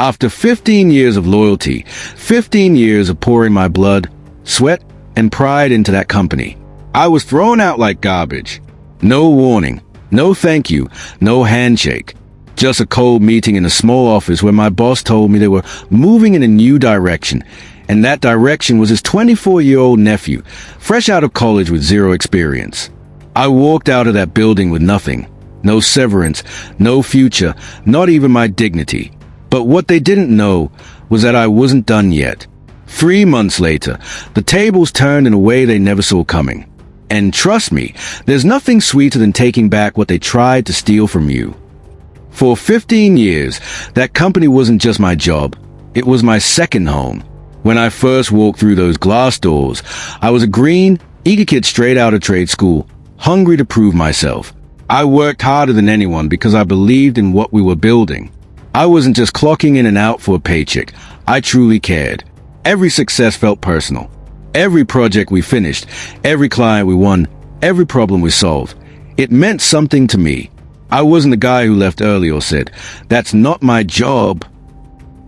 After 15 years of loyalty, 15 years of pouring my blood, sweat, and pride into that company, I was thrown out like garbage. No warning, no thank you, no handshake. Just a cold meeting in a small office where my boss told me they were moving in a new direction, and that direction was his 24-year-old nephew, fresh out of college with zero experience. I walked out of that building with nothing. No severance, no future, not even my dignity. But what they didn't know was that I wasn't done yet. 3 months later, the tables turned in a way they never saw coming. And trust me, there's nothing sweeter than taking back what they tried to steal from you. For 15 years, that company wasn't just my job. It was my second home. When I first walked through those glass doors, I was a green, eager kid straight out of trade school, hungry to prove myself. I worked harder than anyone because I believed in what we were building. I wasn't just clocking in and out for a paycheck. I truly cared. Every success felt personal. Every project we finished, every client we won, every problem we solved, it meant something to me. I wasn't the guy who left early or said, "That's not my job."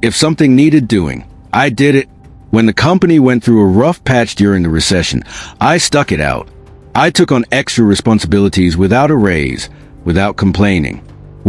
If something needed doing, I did it. When the company went through a rough patch during the recession, I stuck it out. I took on extra responsibilities without a raise, without complaining.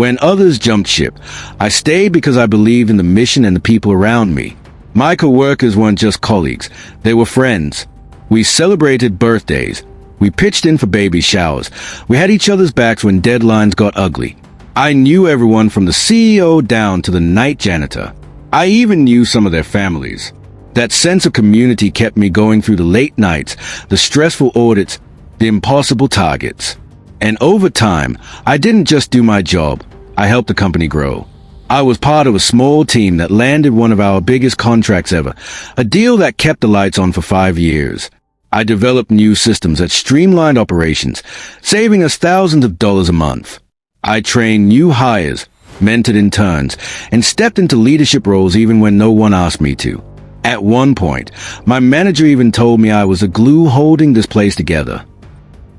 When others jumped ship, I stayed because I believed in the mission and the people around me. My coworkers weren't just colleagues, they were friends. We celebrated birthdays. We pitched in for baby showers. We had each other's backs when deadlines got ugly. I knew everyone from the CEO down to the night janitor. I even knew some of their families. That sense of community kept me going through the late nights, the stressful audits, the impossible targets. And over time, I didn't just do my job, I helped the company grow. I was part of a small team that landed one of our biggest contracts ever, a deal that kept the lights on for 5 years. I developed new systems that streamlined operations, saving us thousands of dollars a month. I trained new hires, mentored interns, and stepped into leadership roles even when no one asked me to. At one point, my manager even told me I was the glue holding this place together.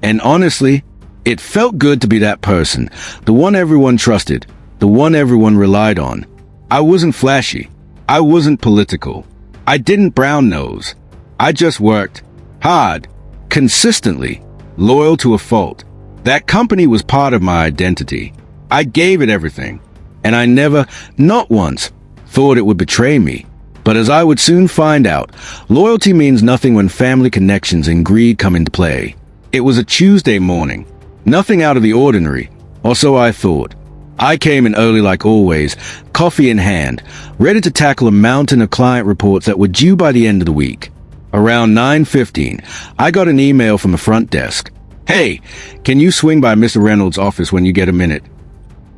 And honestly, it felt good to be that person, the one everyone trusted, the one everyone relied on. I wasn't flashy. I wasn't political. I didn't brown nose. I just worked hard, consistently, loyal to a fault. That company was part of my identity. I gave it everything. And I never, not once, thought it would betray me. But as I would soon find out, loyalty means nothing when family connections and greed come into play. It was a Tuesday morning. Nothing out of the ordinary, or so I thought. I came in early like always, coffee in hand, ready to tackle a mountain of client reports that were due by the end of the week. Around 9:15, I got an email from the front desk. "Hey, can you swing by Mr. Reynolds' office when you get a minute?"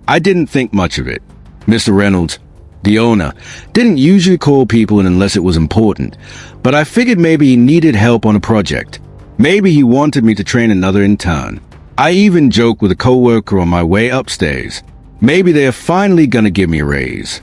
I didn't think much of it. Mr. Reynolds, the owner, didn't usually call people in unless it was important, but I figured maybe he needed help on a project. Maybe he wanted me to train another intern. I even joked with a coworker on my way upstairs. Maybe they are finally gonna give me a raise.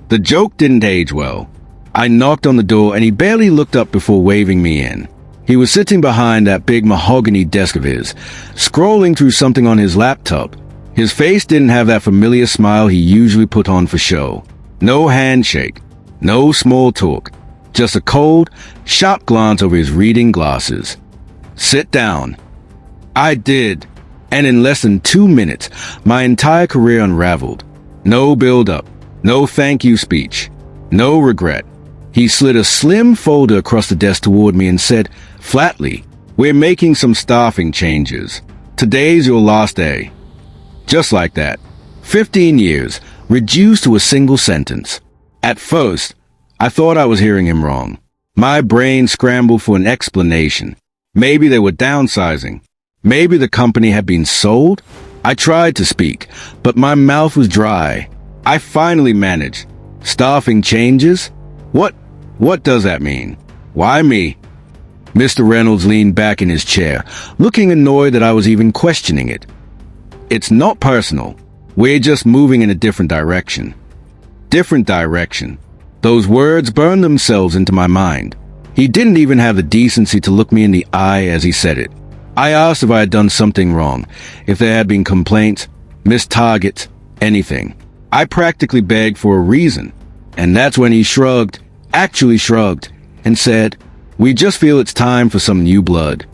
The joke didn't age well. I knocked on the door and he barely looked up before waving me in. He was sitting behind that big mahogany desk of his, scrolling through something on his laptop. His face didn't have that familiar smile he usually put on for show. No handshake, no small talk, just a cold, sharp glance over his reading glasses. "Sit down." I did, and in less than 2 minutes, my entire career unraveled. No build-up, no thank you speech, no regret. He slid a slim folder across the desk toward me and said, flatly, "We're making some staffing changes. Today's your last day." Just like that. 15 years, reduced to a single sentence. At first, I thought I was hearing him wrong. My brain scrambled for an explanation. Maybe they were downsizing. Maybe the company had been sold. I tried to speak, but my mouth was dry. I finally managed. "Staffing changes? What does that mean? Why me?" Mr. Reynolds leaned back in his chair, looking annoyed that I was even questioning it. "It's not personal. We're just moving in a different direction." Different direction. Those words burned themselves into my mind. He didn't even have the decency to look me in the eye as he said it. I asked if I had done something wrong, if there had been complaints, missed targets, anything. I practically begged for a reason. And that's when he actually shrugged, and said, "We just feel it's time for some new blood."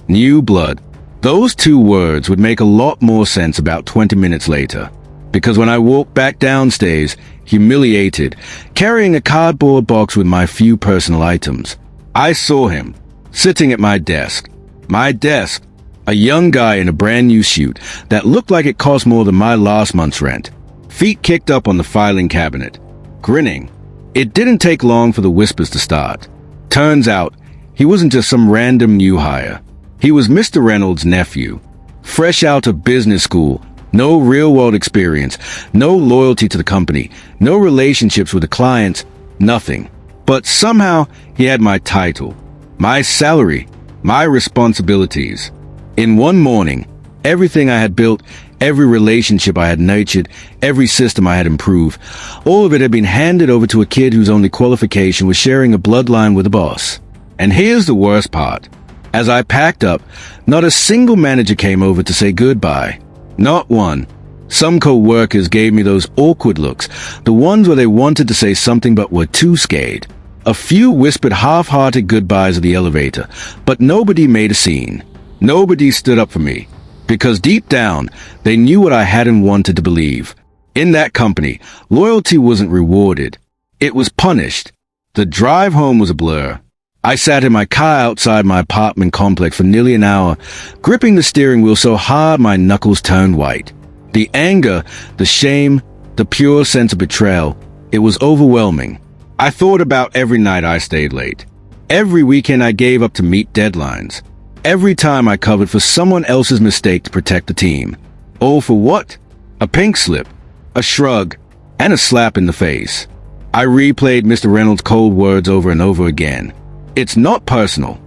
New blood. Those two words would make a lot more sense about 20 minutes later, because when I walked back downstairs, humiliated, carrying a cardboard box with my few personal items, I saw him, sitting at my desk. My desk. A young guy in a brand new suit that looked like it cost more than my last month's rent. Feet kicked up on the filing cabinet. Grinning. It didn't take long for the whispers to start. Turns out, he wasn't just some random new hire. He was Mr. Reynolds' nephew. Fresh out of business school, no real-world experience, no loyalty to the company, no relationships with the clients, nothing. But somehow, he had my title, my salary, my responsibilities. In one morning, everything I had built, every relationship I had nurtured, every system I had improved, all of it had been handed over to a kid whose only qualification was sharing a bloodline with a boss. And here's the worst part. As I packed up, not a single manager came over to say goodbye. Not one. Some co-workers gave me those awkward looks, the ones where they wanted to say something but were too scared. A few whispered half-hearted goodbyes at the elevator, but nobody made a scene. Nobody stood up for me, because deep down, they knew what I hadn't wanted to believe. In that company, loyalty wasn't rewarded. It was punished. The drive home was a blur. I sat in my car outside my apartment complex for nearly an hour, gripping the steering wheel so hard my knuckles turned white. The anger, the shame, the pure sense of betrayal, it was overwhelming. I thought about every night I stayed late. Every weekend I gave up to meet deadlines. Every time I covered for someone else's mistake to protect the team. All for what? A pink slip, a shrug, and a slap in the face. I replayed Mr. Reynolds' cold words over and over again. It's not personal.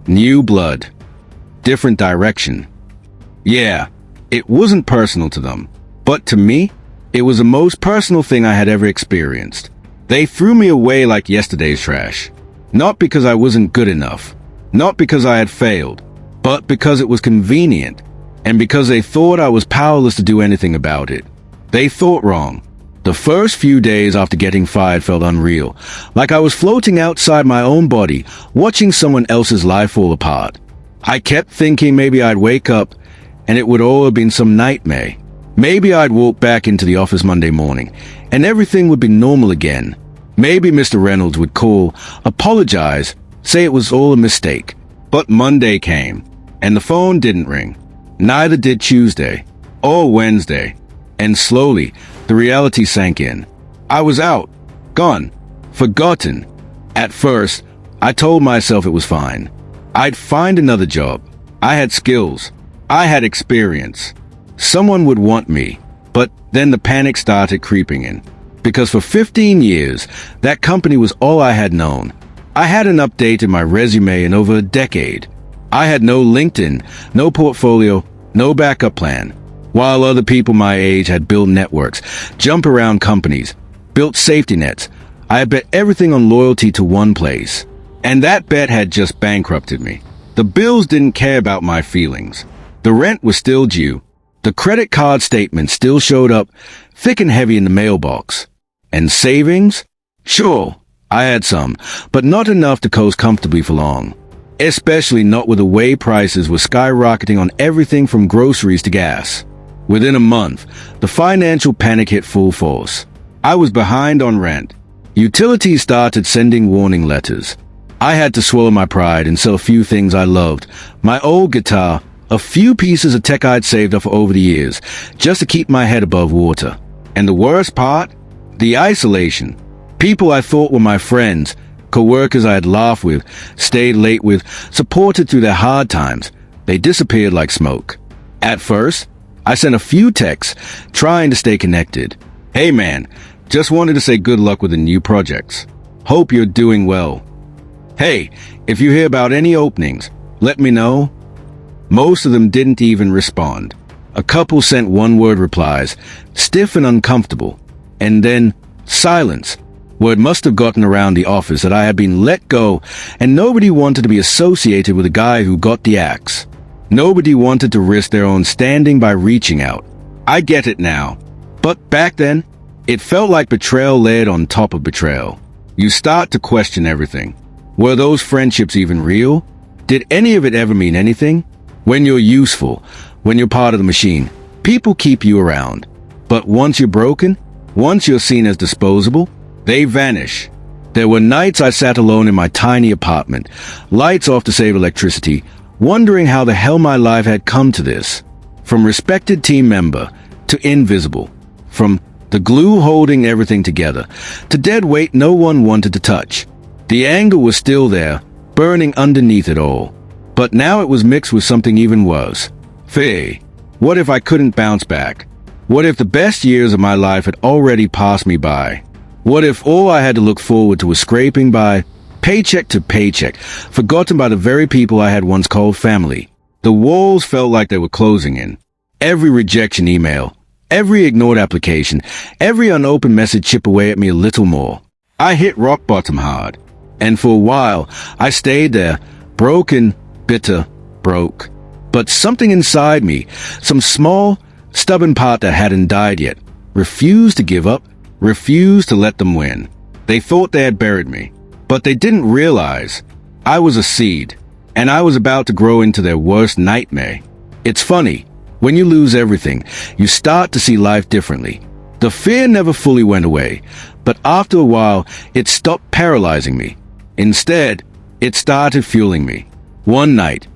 New blood. Different direction. Yeah, it wasn't personal to them. But to me, it was the most personal thing I had ever experienced. They threw me away like yesterday's trash. Not because I wasn't good enough. Not because I had failed, but because it was convenient, and because they thought I was powerless to do anything about it. They thought wrong. The first few days after getting fired felt unreal, like I was floating outside my own body, watching someone else's life fall apart. I kept thinking maybe I'd wake up, and it would all have been some nightmare. Maybe I'd walk back into the office Monday morning, and everything would be normal again. Maybe Mr. Reynolds would call, apologize, say it was all a mistake. But Monday came, and the phone didn't ring. Neither did Tuesday, or Wednesday. And slowly, the reality sank in. I was out, gone, forgotten. At first, I told myself it was fine. I'd find another job. I had skills. I had experience. Someone would want me. But then the panic started creeping in. Because for 15 years, that company was all I had known. I hadn't updated my resume in over a decade. I had no LinkedIn, no portfolio, no backup plan. While other people my age had built networks, jumped around companies, built safety nets, I had bet everything on loyalty to one place. And that bet had just bankrupted me. The bills didn't care about my feelings. The rent was still due. The credit card statement still showed up, thick and heavy in the mailbox. And savings? Sure, I had some, but not enough to coast comfortably for long. Especially not with the way prices were skyrocketing on everything from groceries to gas. Within a month, the financial panic hit full force. I was behind on rent. Utilities started sending warning letters. I had to swallow my pride and sell a few things I loved. My old guitar, a few pieces of tech I'd saved up for over the years, just to keep my head above water. And the worst part? The isolation. People I thought were my friends, co-workers I had laughed with, stayed late with, supported through their hard times, they disappeared like smoke. At first, I sent a few texts, trying to stay connected. Hey man, just wanted to say good luck with the new projects. Hope you're doing well. Hey, if you hear about any openings, let me know. Most of them didn't even respond. A couple sent one-word replies, stiff and uncomfortable. And then, silence. Word must have gotten around the office that I had been let go, and nobody wanted to be associated with a guy who got the axe. Nobody wanted to risk their own standing by reaching out. I get it now. But back then, It felt like betrayal layered on top of betrayal. You start to question everything. Were those friendships even real? Did any of it ever mean anything? When you're useful, when you're part of the machine, people keep you around. But once you're broken, once you're seen as disposable, they vanish. There were nights I sat alone in my tiny apartment, lights off to save electricity, wondering how the hell my life had come to this. From respected team member to invisible. From the glue holding everything together to dead weight no one wanted to touch. The anger was still there, burning underneath it all. But now it was mixed with something even worse. Fear. What if I couldn't bounce back? What if the best years of my life had already passed me by? What if all I had to look forward to was scraping by, paycheck to paycheck, forgotten by the very people I had once called family? The walls felt like they were closing in. Every rejection email, every ignored application, every unopened message chip away at me a little more. I hit rock bottom hard. And for a while, I stayed there, broken, bitter, broke. But something inside me, some small, stubborn part that hadn't died yet, refused to give up, refused to let them win. They thought they had buried me, but they didn't realize I was a seed, and I was about to grow into their worst nightmare. It's funny, when you lose everything, you start to see life differently. The fear never fully went away, but after a while, it stopped paralyzing me. Instead, it started fueling me. One night,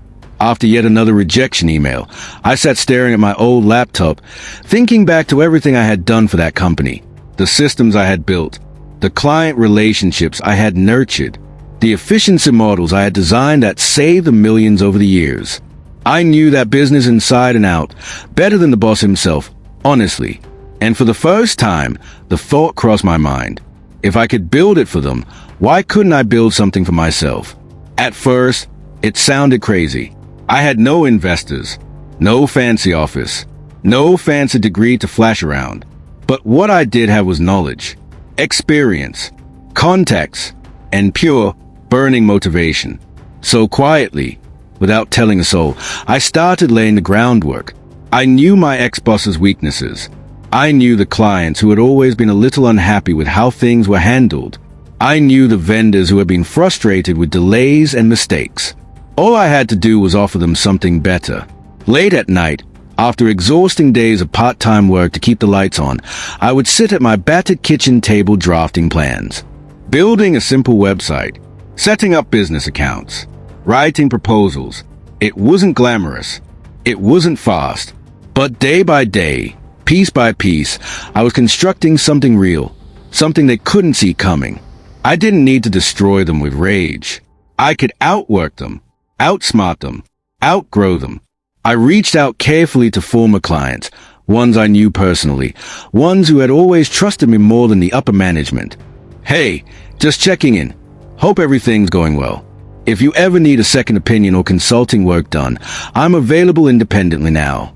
after yet another rejection email, I sat staring at my old laptop, thinking back to everything I had done for that company, the systems I had built, the client relationships I had nurtured, the efficiency models I had designed that saved the millions over the years. I knew that business inside and out, better than the boss himself, honestly. And for the first time, the thought crossed my mind. If I could build it for them, why couldn't I build something for myself? At first, it sounded crazy. I had no investors, no fancy office, no fancy degree to flash around. But what I did have was knowledge, experience, contacts, and pure, burning motivation. So quietly, without telling a soul, I started laying the groundwork. I knew my ex-boss's weaknesses. I knew the clients who had always been a little unhappy with how things were handled. I knew the vendors who had been frustrated with delays and mistakes. All I had to do was offer them something better. Late at night, after exhausting days of part-time work to keep the lights on, I would sit at my battered kitchen table drafting plans. Building a simple website, setting up business accounts, writing proposals. It wasn't glamorous. It wasn't fast. But day by day, piece by piece, I was constructing something real, something they couldn't see coming. I didn't need to destroy them with rage. I could outwork them, outsmart them, outgrow them. I reached out carefully to former clients, ones I knew personally, ones who had always trusted me more than the upper management. Hey, just checking in. Hope everything's going well. If you ever need a second opinion or consulting work done, I'm available independently now.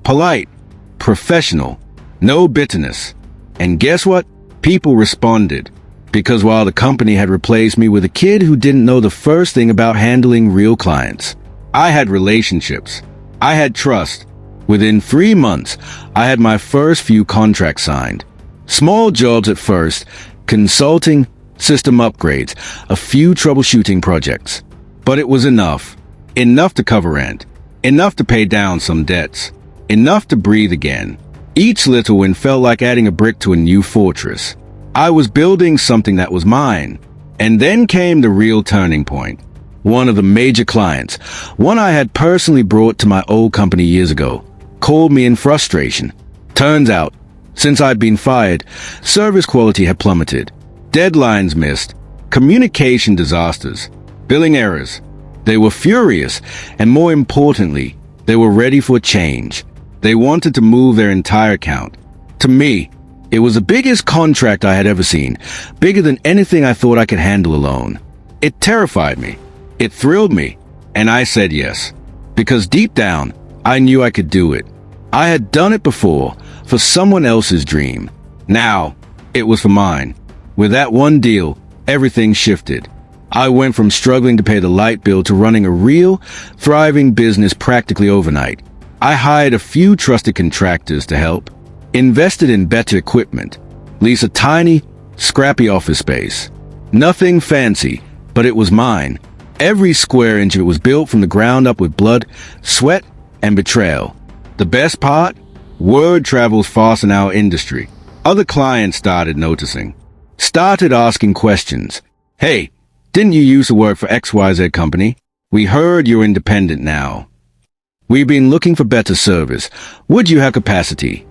Polite, professional, no bitterness. And guess what? People responded. Because while the company had replaced me with a kid who didn't know the first thing about handling real clients, I had relationships. I had trust. Within 3 months, I had my first few contracts signed. Small jobs at first, consulting, system upgrades, a few troubleshooting projects. But it was enough. Enough to cover rent. Enough to pay down some debts. Enough to breathe again. Each little win felt like adding a brick to a new fortress. I was building something that was mine. And then came the real turning point. One of the major clients, one I had personally brought to my old company years ago, called me in frustration. Turns out, since I'd been fired, service quality had plummeted. Deadlines missed, communication disasters, billing errors. They were furious, and more importantly, they were ready for change. They wanted to move their entire account. To me, it was the biggest contract I had ever seen, bigger than anything I thought I could handle alone. It terrified me. It thrilled me, and I said yes. Because deep down, I knew I could do it. I had done it before, for someone else's dream. Now, it was for mine. With that one deal, everything shifted. I went from struggling to pay the light bill to running a real, thriving business practically overnight. I hired a few trusted contractors to help, invested in better equipment, lease a tiny, scrappy office space. Nothing fancy, but it was mine. Every square inch of it was built from the ground up with blood, sweat, and betrayal. The best part? Word travels fast in our industry. Other clients started noticing. Started asking questions. Hey, didn't you used to work for XYZ company? We heard you're independent now. We've been looking for better service. Would you have capacity?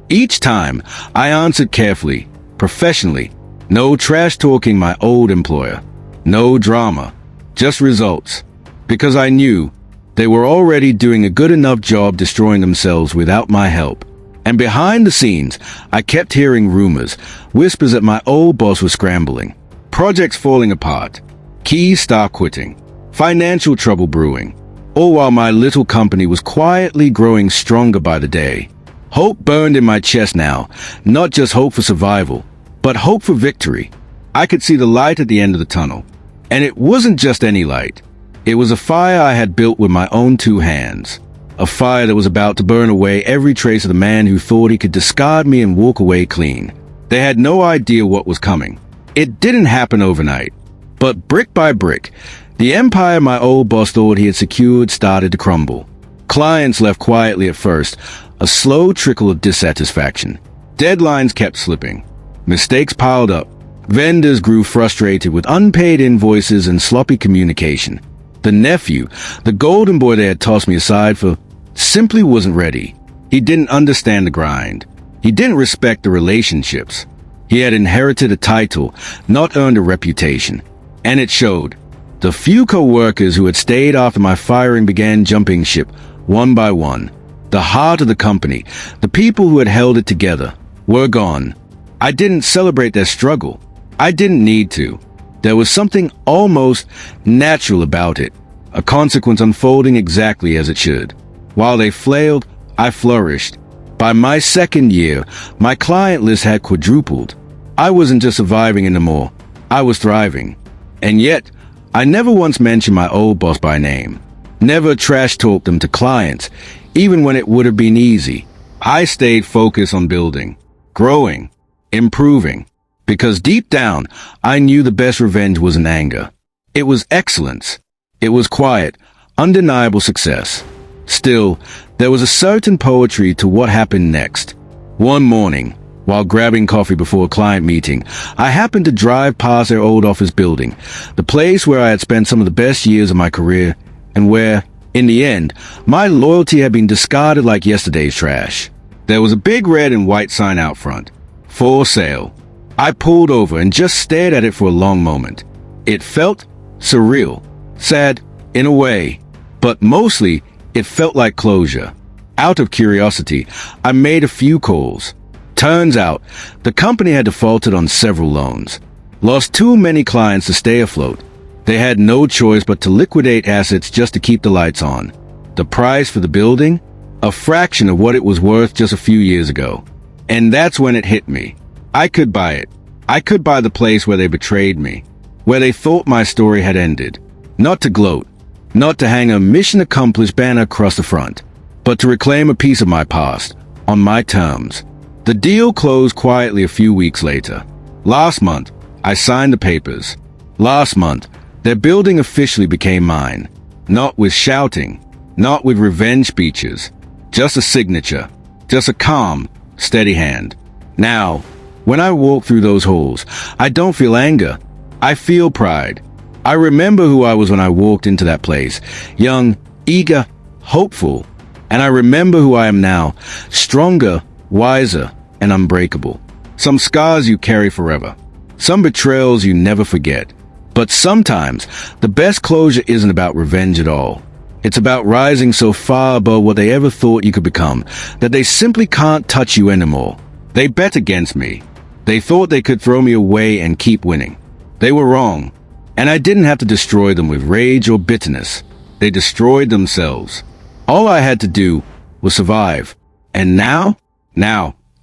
Each time, I answered carefully, professionally. No trash talking my old employer. No drama. Just results. Because I knew they were already doing a good enough job destroying themselves without my help. And behind the scenes, I kept hearing rumors, whispers that my old boss was scrambling. Projects falling apart. Key staff quitting. Financial trouble brewing. All while my little company was quietly growing stronger by the day. Hope burned in my chest now. Not just hope for survival, but hope for victory. I could see the light at the end of the tunnel. And it wasn't just any light. It was a fire I had built with my own 2 hands. A fire that was about to burn away every trace of the man who thought he could discard me and walk away clean. They had no idea what was coming. It didn't happen overnight. But brick by brick, the empire my old boss thought he had secured started to crumble. Clients left quietly at first, a slow trickle of dissatisfaction. Deadlines kept slipping. Mistakes piled up. Vendors grew frustrated with unpaid invoices and sloppy communication. The nephew, the golden boy they had tossed me aside for, simply wasn't ready. He didn't understand the grind. He didn't respect the relationships. He had inherited a title, not earned a reputation. And it showed. The few co-workers who had stayed after my firing began jumping ship, one by one. The heart of the company, the people who had held it together, were gone. I didn't celebrate their struggle. I didn't need to. There was something almost natural about it, a consequence unfolding exactly as it should. While they flailed, I flourished. By my second year, my client list had quadrupled. I wasn't just surviving anymore, I was thriving. And yet, I never once mentioned my old boss by name. Never trash-talked them to clients, even when it would have been easy. I stayed focused on building, growing, improving. Because deep down, I knew the best revenge wasn't anger. It was excellence. It was quiet, undeniable success. Still, there was a certain poetry to what happened next. One morning, while grabbing coffee before a client meeting, I happened to drive past their old office building, the place where I had spent some of the best years of my career, and where, in the end, my loyalty had been discarded like yesterday's trash. There was a big red and white sign out front. For sale. I pulled over and just stared at it for a long moment. It felt surreal, sad in a way, but mostly it felt like closure. Out of curiosity, I made a few calls. Turns out, the company had defaulted on several loans, lost too many clients to stay afloat. They had no choice but to liquidate assets just to keep the lights on. The price for the building? A fraction of what it was worth just a few years ago. And that's when it hit me. I could buy it. I could buy the place where they betrayed me, where they thought my story had ended. Not to gloat, not to hang a mission accomplished banner across the front, but to reclaim a piece of my past, on my terms. The deal closed quietly a few weeks later. Last month, I signed the papers. Last month, their building officially became mine. Not with shouting, not with revenge speeches, just a signature, just a calm, steady hand. Now, when I walk through those halls, I don't feel anger. I feel pride. I remember who I was when I walked into that place, young, eager, hopeful. And I remember who I am now, stronger, wiser, and unbreakable. Some scars you carry forever. Some betrayals you never forget. But sometimes, the best closure isn't about revenge at all. It's about rising so far above what they ever thought you could become, that they simply can't touch you anymore. They bet against me. They thought they could throw me away and keep winning. They were wrong. And I didn't have to destroy them with rage or bitterness. They destroyed themselves. All I had to do was survive. And now,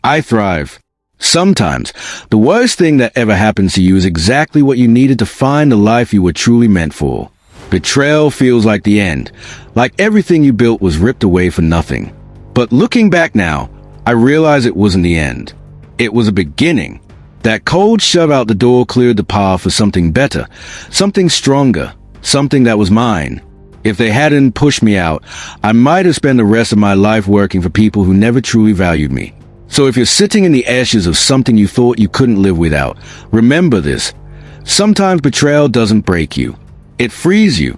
I thrive. Sometimes, the worst thing that ever happens to you is exactly what you needed to find the life you were truly meant for. Betrayal feels like the end, like everything you built was ripped away for nothing. But looking back now, I realize it wasn't the end. It was a beginning. That cold shove out the door cleared the path for something better, something stronger, something that was mine. If they hadn't pushed me out, I might have spent the rest of my life working for people who never truly valued me. So if you're sitting in the ashes of something you thought you couldn't live without, remember this. Sometimes betrayal doesn't break you. It frees you.